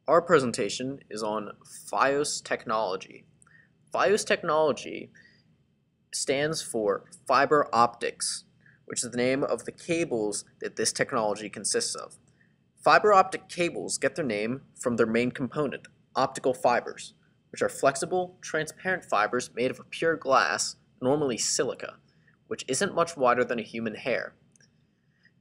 Our presentation is on Fios technology. Fios technology stands for fiber optics, which is the name of the cables that this technology consists of. Fiber optic cables get their name from their main component, optical fibers, which are flexible, transparent fibers made of a pure glass, normally silica, which isn't much wider than a human hair.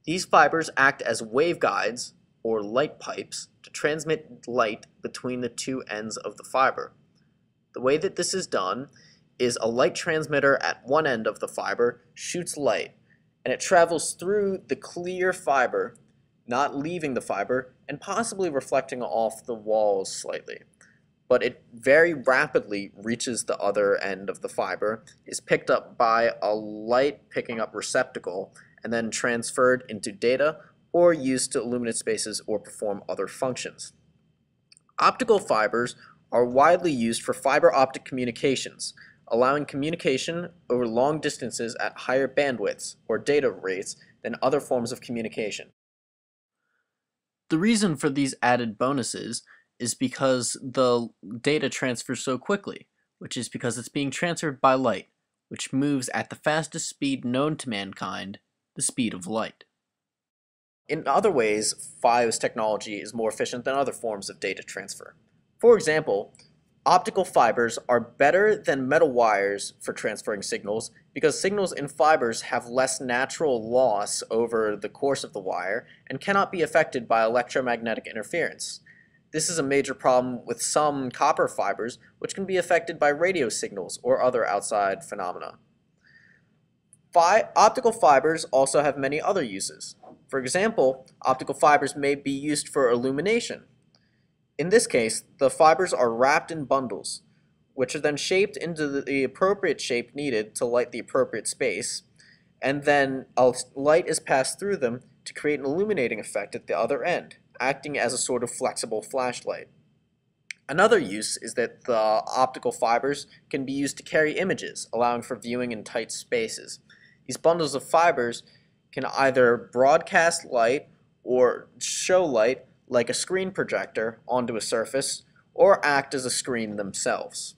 These fibers act as waveguides, or light pipes, to transmit light between the two ends of the fiber. The way that this is done is a light transmitter at one end of the fiber shoots light, and it travels through the clear fiber, not leaving the fiber, and possibly reflecting off the walls slightly. But it very rapidly reaches the other end of the fiber, is picked up by a light picking up receptacle, and then transferred into data or used to illuminate spaces or perform other functions. Optical fibers are widely used for fiber optic communications, allowing communication over long distances at higher bandwidths or data rates than other forms of communication. The reason for these added bonuses is because the data transfers so quickly, which is because it's being transferred by light, which moves at the fastest speed known to mankind, the speed of light. In other ways, Fios technology is more efficient than other forms of data transfer. For example, optical fibers are better than metal wires for transferring signals because signals in fibers have less natural loss over the course of the wire and cannot be affected by electromagnetic interference. This is a major problem with some copper fibers, which can be affected by radio signals or other outside phenomena. Optical fibers also have many other uses. For example, optical fibers may be used for illumination. In this case, the fibers are wrapped in bundles, which are then shaped into the appropriate shape needed to light the appropriate space, and then a light is passed through them to create an illuminating effect at the other end, acting as a sort of flexible flashlight. Another use is that the optical fibers can be used to carry images, allowing for viewing in tight spaces. These bundles of fibers can either broadcast light or show light like a screen projector onto a surface, or act as a screen themselves.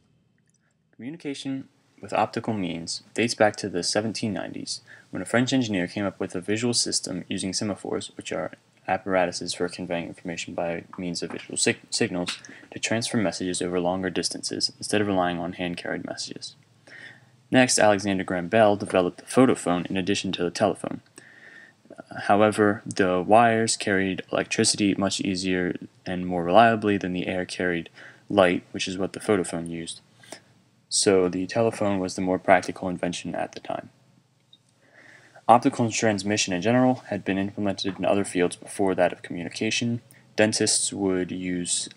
Communication with optical means dates back to the 1790s, when a French engineer came up with a visual system using semaphores, which are apparatuses for conveying information by means of visual signals, to transfer messages over longer distances instead of relying on hand-carried messages. Next, Alexander Graham Bell developed the photophone in addition to the telephone. However, the wires carried electricity much easier and more reliably than the air carried light, which is what the photophone used. So the telephone was the more practical invention at the time. Optical transmission in general had been implemented in other fields before that of communication. Dentists would use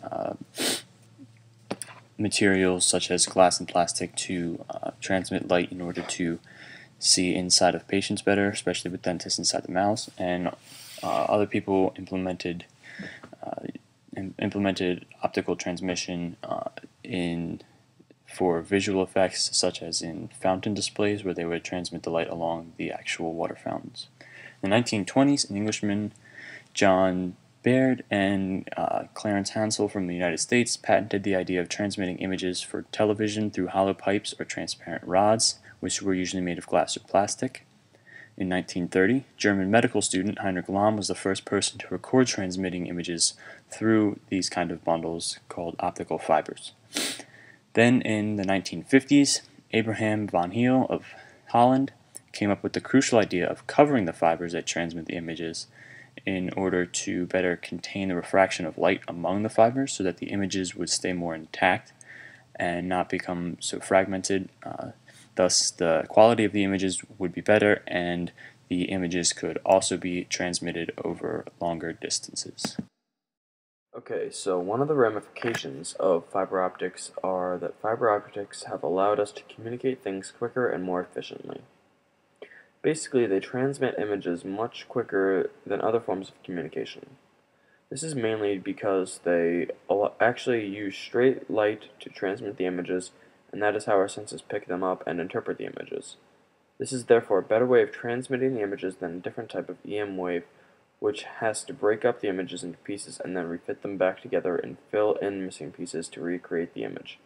materials such as glass and plastic to transmit light in order to see inside of patients better, especially with dentists inside the mouths, and other people implemented optical transmission for visual effects, such as in fountain displays where they would transmit the light along the actual water fountains. In the 1920s, an Englishman, John Baird, and Clarence Hansel from the United States patented the idea of transmitting images for television through hollow pipes or transparent rods, which were usually made of glass or plastic. In 1930, German medical student Heinrich Lahm was the first person to record transmitting images through these kind of bundles called optical fibers. Then in the 1950s, Abraham van Heel of Holland came up with the crucial idea of covering the fibers that transmit the images in order to better contain the refraction of light among the fibers so that the images would stay more intact and not become so fragmented. Thus, the quality of the images would be better, and the images could also be transmitted over longer distances. Okay, so one of the ramifications of fiber optics are that fiber optics have allowed us to communicate things quicker and more efficiently. Basically, they transmit images much quicker than other forms of communication. This is mainly because they actually use straight light to transmit the images, and that is how our senses pick them up and interpret the images. This is therefore a better way of transmitting the images than a different type of EM wave which has to break up the images into pieces and then refit them back together and fill in missing pieces to recreate the image.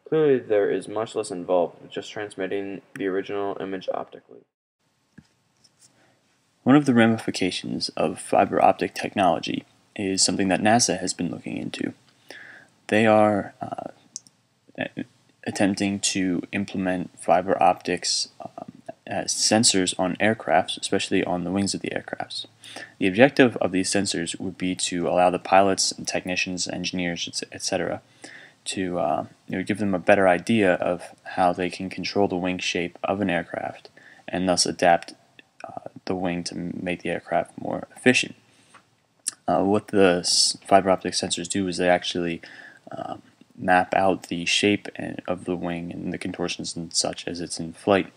Clearly, there is much less involved with just transmitting the original image optically. One of the ramifications of fiber optic technology is something that NASA has been looking into. They are attempting to implement fiber optics as sensors on aircrafts, especially on the wings of the aircrafts. The objective of these sensors would be to allow the pilots and technicians, engineers, etc., to give them a better idea of how they can control the wing shape of an aircraft and thus adapt the wing to make the aircraft more efficient. What the fiber optic sensors do is they actually map out the shape of the wing and the contortions and such as it's in flight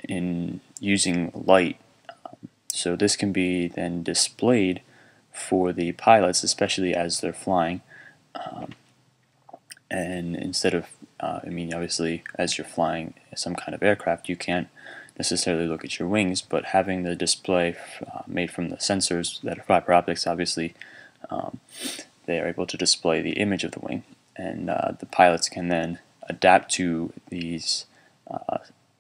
in using light. So this can be then displayed for the pilots, especially as they're flying. And instead of, obviously, as you're flying some kind of aircraft, you can't necessarily look at your wings, but having the display made from the sensors that are fiber optics, obviously, they are able to display the image of the wing, and the pilots can then adapt to these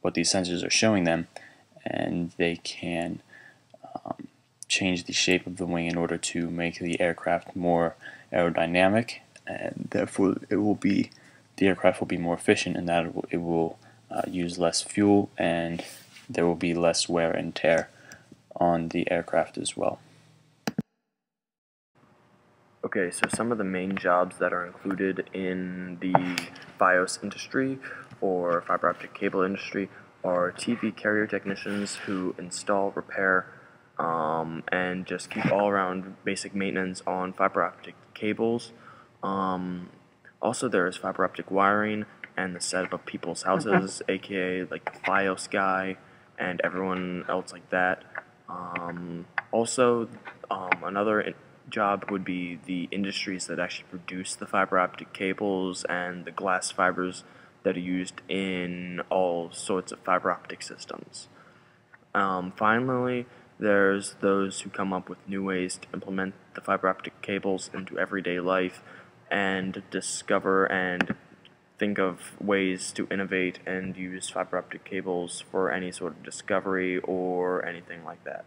what these sensors are showing them, and they can change the shape of the wing in order to make the aircraft more aerodynamic, and therefore the aircraft will be more efficient, and that it will use less fuel, and there will be less wear and tear on the aircraft as well. Okay, so some of the main jobs that are included in the Fios industry or fiber optic cable industry are TV carrier technicians who install, repair, and just keep all around basic maintenance on fiber optic cables. Also, there's fiber optic wiring and the setup of people's houses, aka like the Fios guy and everyone else like that. Another job would be the industries that actually produce the fiber optic cables and the glass fibers that are used in all sorts of fiber optic systems. Finally, there's those who come up with new ways to implement the fiber optic cables into everyday life and discover and think of ways to innovate and use fiber optic cables for any sort of discovery or anything like that.